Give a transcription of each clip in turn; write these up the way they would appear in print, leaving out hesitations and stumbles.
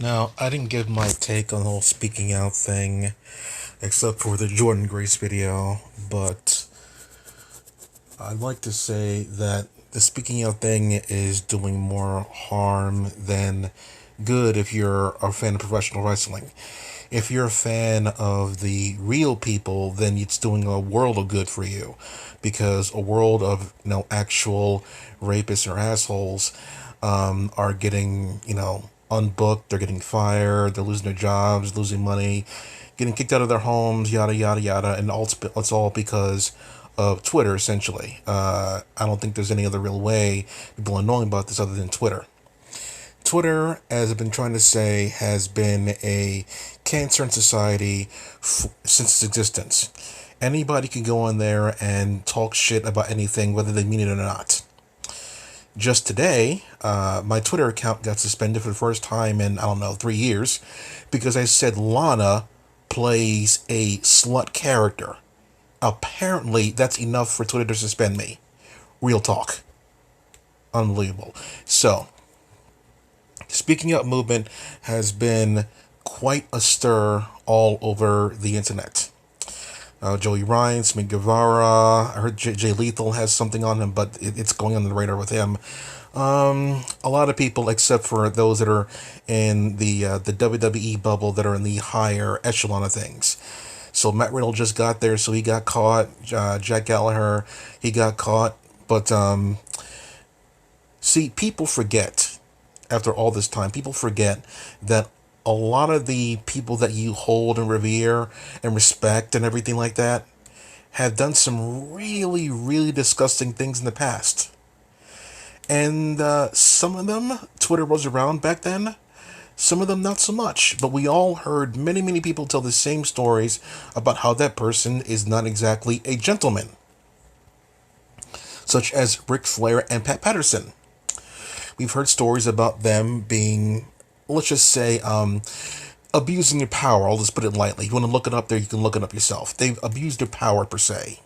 Now, I didn't give my take on the whole speaking out thing, except for the Jordan Grace video, but I'd like to say that the speaking out thing is doing more harm than good if you're a fan of professional wrestling. If you're a fan of the real people, then it's doing a world of good for you, because a world of actual rapists or assholes are getting unbooked. They're getting fired. They're losing their jobs, losing money, getting kicked out of their homes, yada yada yada, and it's all because of Twitter. Essentially, I don't think there's any other real way people are knowing about this other than Twitter. Twitter, as I've been trying to say, has been a cancer in society since its existence. Anybody can go on there and talk shit about anything, whether they mean it or not. Just today, my Twitter account got suspended for the first time in, I don't know, 3 years, because I said Lana plays a slut character. Apparently, that's enough for Twitter to suspend me. Real talk. Unbelievable. So, speaking out movement has been quite a stir all over the internet. Joey Ryan, Sammy Guevara. I heard Jay Lethal has something on him, but it's going on the radar with him. A lot of people, except for those that are in the WWE bubble, that are in the higher echelon of things. So Matt Riddle just got there, so he got caught. Jack Gallagher, he got caught. But see, people forget. After all this time, people forget that a lot of the people that you hold and revere and respect and everything like that have done some really, really disgusting things in the past. And some of them, Twitter was around back then, some of them not so much. But we all heard many, many people tell the same stories about how that person is not exactly a gentleman, such as Ric Flair and Pat Patterson. We've heard stories about them being, let's just say, abusing their power. I'll just put it lightly. You want to look it up there, you can look it up yourself. They've abused their power, per se.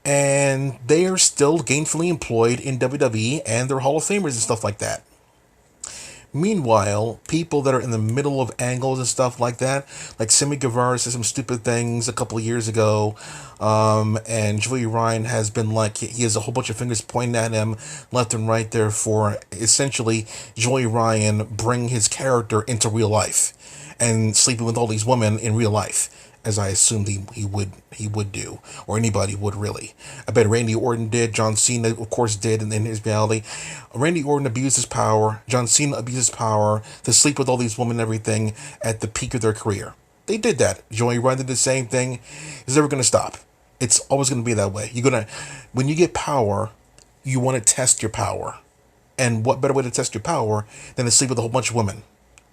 And they are still gainfully employed in WWE, and they're Hall of Famers and stuff like that. Meanwhile, people that are in the middle of angles and stuff like that, like Sammy Guevara said some stupid things a couple of years ago, and Joey Ryan has been like, he has a whole bunch of fingers pointing at him left and right there for essentially Joey Ryan bring his character into real life and sleeping with all these women in real life, as I assumed he would do, or anybody would really. I bet Randy Orton did. John Cena, of course, did in his reality. Randy Orton abused his power. John Cena abused his power to sleep with all these women and everything at the peak of their career. They did that. Joey Ryan did the same thing. It's never going to stop. It's always going to be that way. When you get power, you want to test your power. And what better way to test your power than to sleep with a whole bunch of women?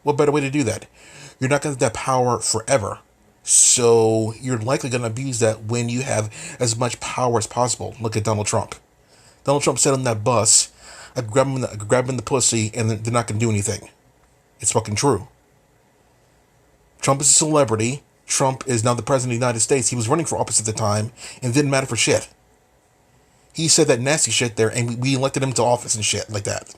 What better way to do that? You're not going to have that power forever. So you're likely going to abuse that when you have as much power as possible. Look at Donald Trump. Donald Trump sat on that bus, grab him the pussy, and they're not going to do anything. It's fucking true. Trump is a celebrity. Trump is now the president of the United States. He was running for office at the time, and it didn't matter for shit. He said that nasty shit there, and we elected him to office and shit like that.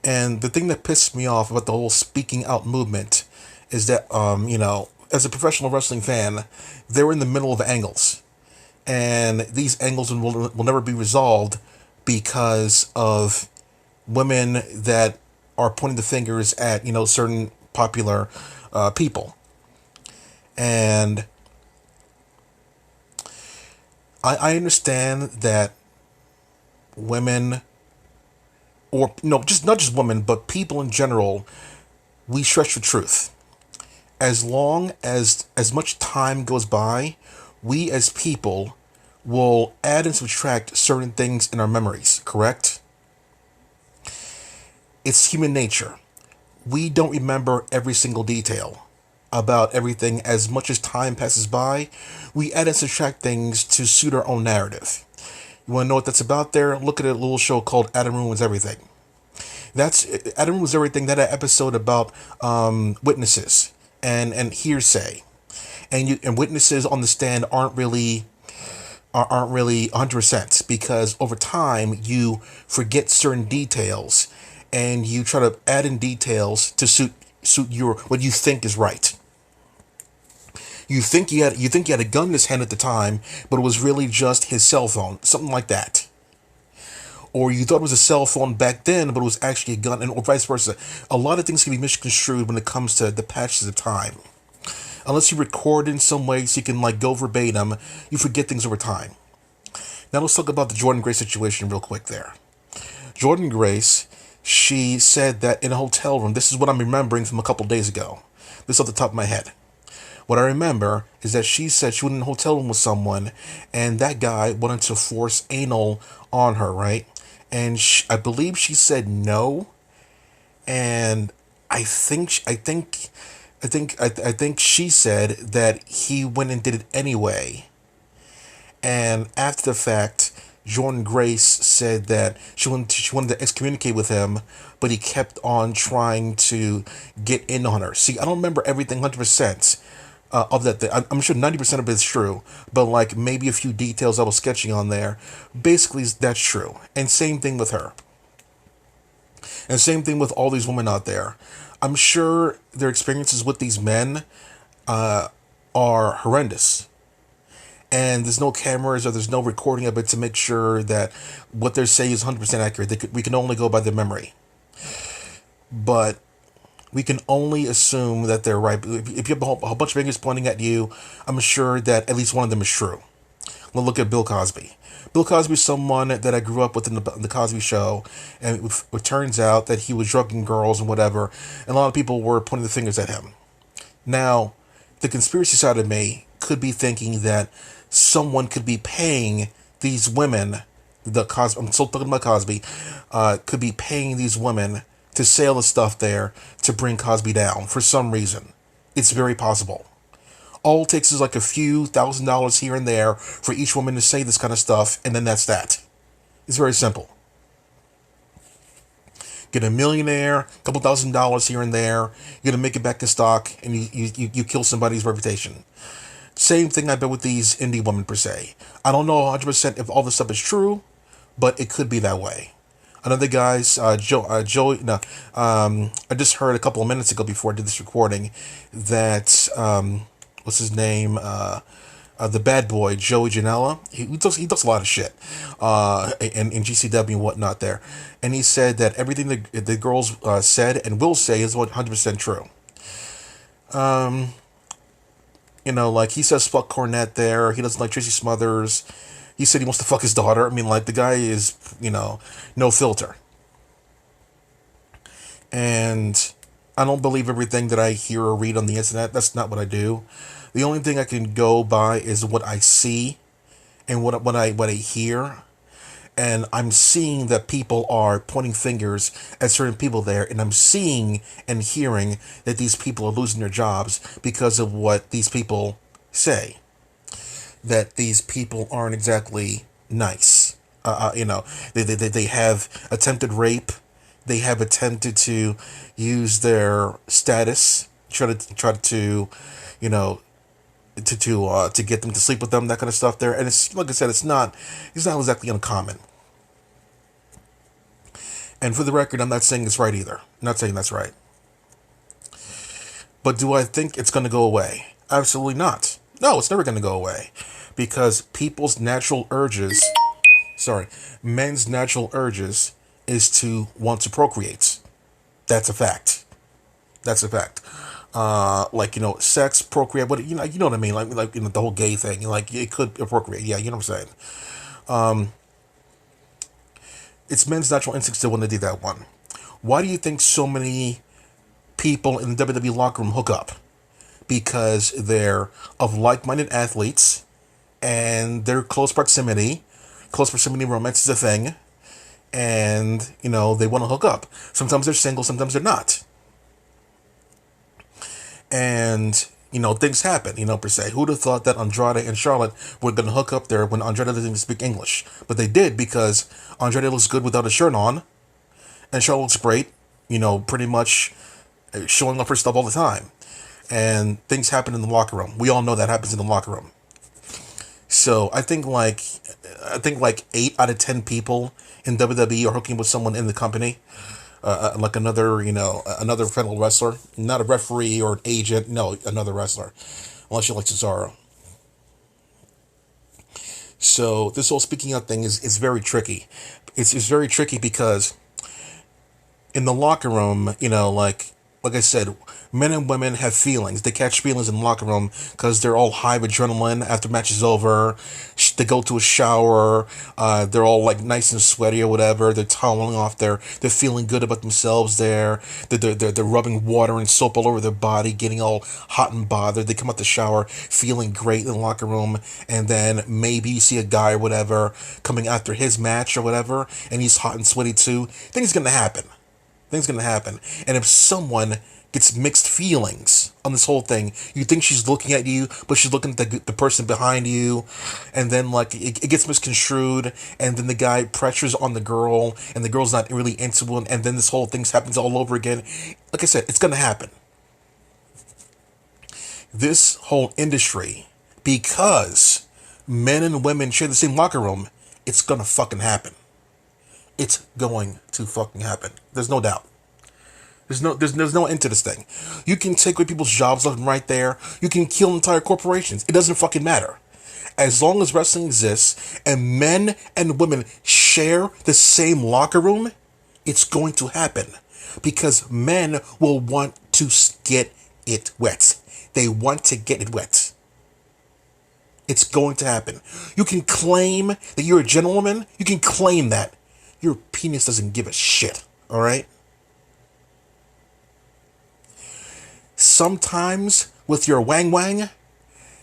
And the thing that pissed me off about the whole speaking out movement is that, as a professional wrestling fan, they were in the middle of angles. And these angles will never be resolved because of women that are pointing the fingers at, certain popular people. And I understand that women, or no, just not just women, but people in general, we stretch for truth. As much time goes by, we as people will add and subtract certain things in our memories, correct? It's human nature. We don't remember every single detail about everything. As much as time passes by, we add and subtract things to suit our own narrative. You want to know what that's about there? Look at a little show called Adam Ruins Everything. That's Adam Ruins Everything, that episode about witnesses and hearsay, and witnesses on the stand aren't really 100%, because over time you forget certain details and you try to add in details to suit your what you think is right. You think he had a gun in his hand at the time, but it was really just his cell phone, something like that. Or you thought it was a cell phone back then, but it was actually a gun, and or vice versa. A lot of things can be misconstrued when it comes to the passage of time. Unless you record in some way so you can like go verbatim, you forget things over time. Now let's talk about the Jordynne Grace situation real quick there. Jordynne Grace, she said that in a hotel room, this is what I'm remembering from a couple days ago. This off the top of my head. What I remember is that she said she went in a hotel room with someone, and that guy wanted to force anal on her, right? And I believe she said no, and I think she said that he went and did it anyway. And after the fact, Jordynne Grace said that she wanted to excommunicate with him, but he kept on trying to get in on her. See, I don't remember everything 100% of that thing. I'm sure 90% of it is true, but like maybe a few details I was sketching on there. Basically, that's true. And same thing with her. And same thing with all these women out there. I'm sure their experiences with these men are horrendous. And there's no cameras or there's no recording of it to make sure that what they're saying is 100% accurate. We can only go by their memory. But we can only assume that they're right. If you have a whole bunch of fingers pointing at you, I'm sure that at least one of them is true. We'll look at Bill Cosby. Bill Cosby is someone that I grew up with in the Cosby Show, and it turns out that he was drugging girls and whatever, and a lot of people were pointing the fingers at him. Now, the conspiracy side of me could be thinking that someone could be paying these women, I'm still talking about Cosby, could be paying these women to sell the stuff there to bring Cosby down for some reason. It's very possible. All it takes is like a few $1,000s here and there for each woman to say this kind of stuff, and then that's that. It's very simple. Get a millionaire, a couple $1,000s here and there, you're gonna make it back to stock, and you kill somebody's reputation. Same thing I bet with these indie women per se. I don't know 100% if all this stuff is true, but it could be that way. Another guy's Joey. No, I just heard a couple of minutes ago before I did this recording that what's his name? The bad boy Joey Janela. He does a lot of shit, in GCW and whatnot there, and he said that everything the girls said and will say is 100% true. Like he says fuck Cornette there. He doesn't like Tracy Smothers. He said he wants to fuck his daughter. I mean, like, the guy is, no filter. And I don't believe everything that I hear or read on the internet. That's not what I do. The only thing I can go by is what I see and what I hear. And I'm seeing that people are pointing fingers at certain people there. And I'm seeing and hearing that these people are losing their jobs because of what these people say. That these people aren't exactly nice. They have attempted rape. They have attempted to use their status, try to get them to sleep with them, that kind of stuff there. And it's like I said, it's not exactly uncommon. And for the record, I'm not saying it's right either. I'm not saying that's right. But do I think it's going to go away? Absolutely not. No, it's never going to go away. Because men's natural urges is to want to procreate. That's a fact. Sex, procreate, but you know what I mean? Like the whole gay thing. Like, it could procreate. Yeah, you know what I'm saying? It's men's natural instincts to want to do that one. Why do you think so many people in the WWE locker room hook up? Because they're of like-minded athletes, and they're close proximity romance is a thing, and they want to hook up. Sometimes they're single, sometimes they're not, and things happen, per se. Who'd have thought that Andrade and Charlotte were going to hook up there when Andrade doesn't even speak English? But they did, because Andrade looks good without a shirt on, and Charlotte looks great, pretty much showing off her stuff all the time. And things happen in the locker room. We all know that happens in the locker room. So I think like 8 out of 10 people in WWE are hooking with someone in the company. like another, another fellow wrestler, not a referee or an agent. No, another wrestler, unless you like Cesaro. So this whole speaking out thing is very tricky. It's very tricky because in the locker room, like I said, men and women have feelings. They catch feelings in the locker room because they're all high of adrenaline after match is over. They go to a shower. They're all like nice and sweaty or whatever. They're toweling off. They're feeling good about themselves. They're rubbing water and soap all over their body, getting all hot and bothered. They come out the shower feeling great in the locker room, and then maybe you see a guy or whatever coming after his match or whatever, and he's hot and sweaty too. Things gonna happen. Things gonna happen. And if someone gets mixed feelings on this whole thing, you think she's looking at you, but she's looking at the person behind you, and then like it gets misconstrued, and then the guy pressures on the girl, and the girl's not really into it, and then this whole thing happens all over again. Like I said, it's gonna happen. This whole industry, because men and women share the same locker room, it's gonna fucking happen. It's going to fucking happen. There's no doubt. There's no end to this thing. You can take away people's jobs left and right there. You can kill entire corporations. It doesn't fucking matter. As long as wrestling exists and men and women share the same locker room, it's going to happen. Because men will want to get it wet. They want to get it wet. It's going to happen. You can claim that you're a gentleman. You can claim that. Your penis doesn't give a shit, alright? Sometimes with your wang wang,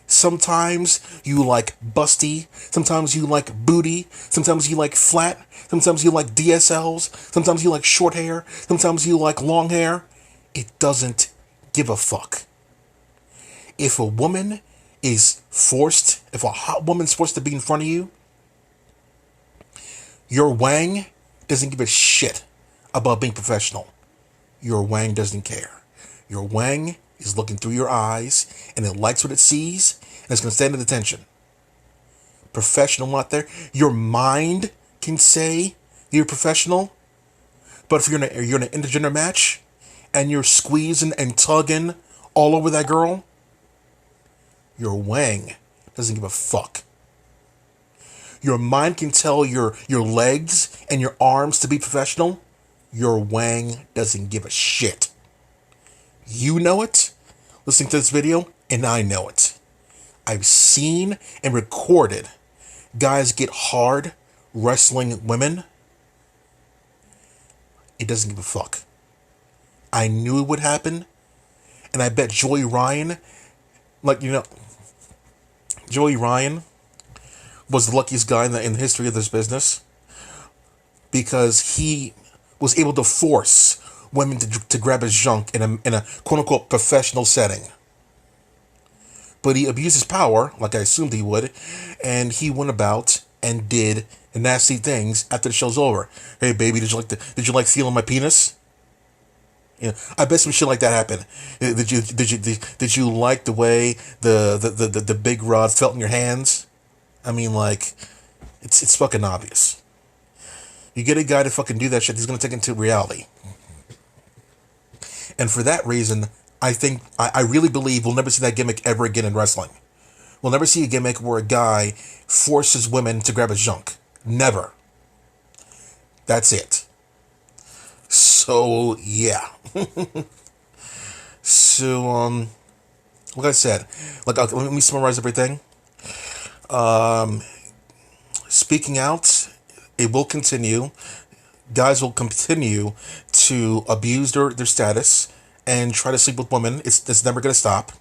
sometimes you like busty, sometimes you like booty, sometimes you like flat, sometimes you like DSLs, sometimes you like short hair, sometimes you like long hair. It doesn't give a fuck. If a hot woman's forced to be in front of you, your wang doesn't give a shit about being professional. Your wang doesn't care. Your wang is looking through your eyes, and it likes what it sees, and it's going to stand at attention. Professional out there. Your mind can say you're professional, but if you're in an intergender match, and you're squeezing and tugging all over that girl, your wang doesn't give a fuck. Your mind can tell your legs and your arms to be professional. Your wang doesn't give a shit. You know it, listening to this video, and I know it. I've seen and recorded guys get hard wrestling women. It doesn't give a fuck. I knew it would happen, and I bet Joey Ryan, Joey Ryan was the luckiest guy in the history of this business, because he was able to force women to grab his junk in a quote-unquote professional setting. But he abused his power, like I assumed he would, and he went about and did nasty things after the show's over. Hey baby, did you like feeling my penis? I bet some shit like that happened. Did you like the way the big rod felt in your hands? I mean, like, it's fucking obvious. You get a guy to fucking do that shit, he's gonna take it into reality. And for that reason, I really believe we'll never see that gimmick ever again in wrestling. We'll never see a gimmick where a guy forces women to grab his junk. Never. That's it. So, yeah. So, like I said, let me summarize everything. Speaking out, it will continue. Guys will continue to abuse their status and try to sleep with women. It's never going to stop.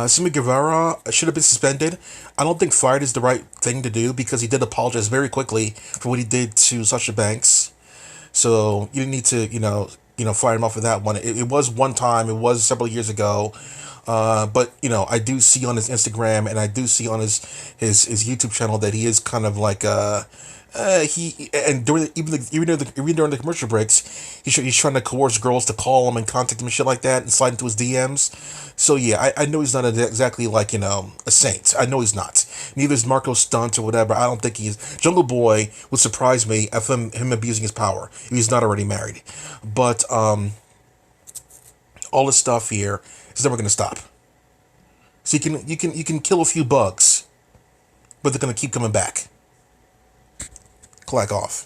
Sammy Guevara should have been suspended. I don't think fired is the right thing to do, because he did apologize very quickly for what he did to Sasha Banks. So you didn't need to, fire him off for that one. It was one time. It was several years ago. But I do see on his Instagram, and I do see on his YouTube channel that he is kind of like He and during even during the commercial breaks, he's trying to coerce girls to call him and contact him and shit like that and slide into his DMs. So yeah, I know he's not exactly like a saint. I know he's not. Neither is Marco Stunt or whatever. I don't think he is. Jungle Boy would surprise me of him abusing his power if he's not already married. But all this stuff here is never gonna stop. So you can kill a few bugs, but they're gonna keep coming back. Clack off.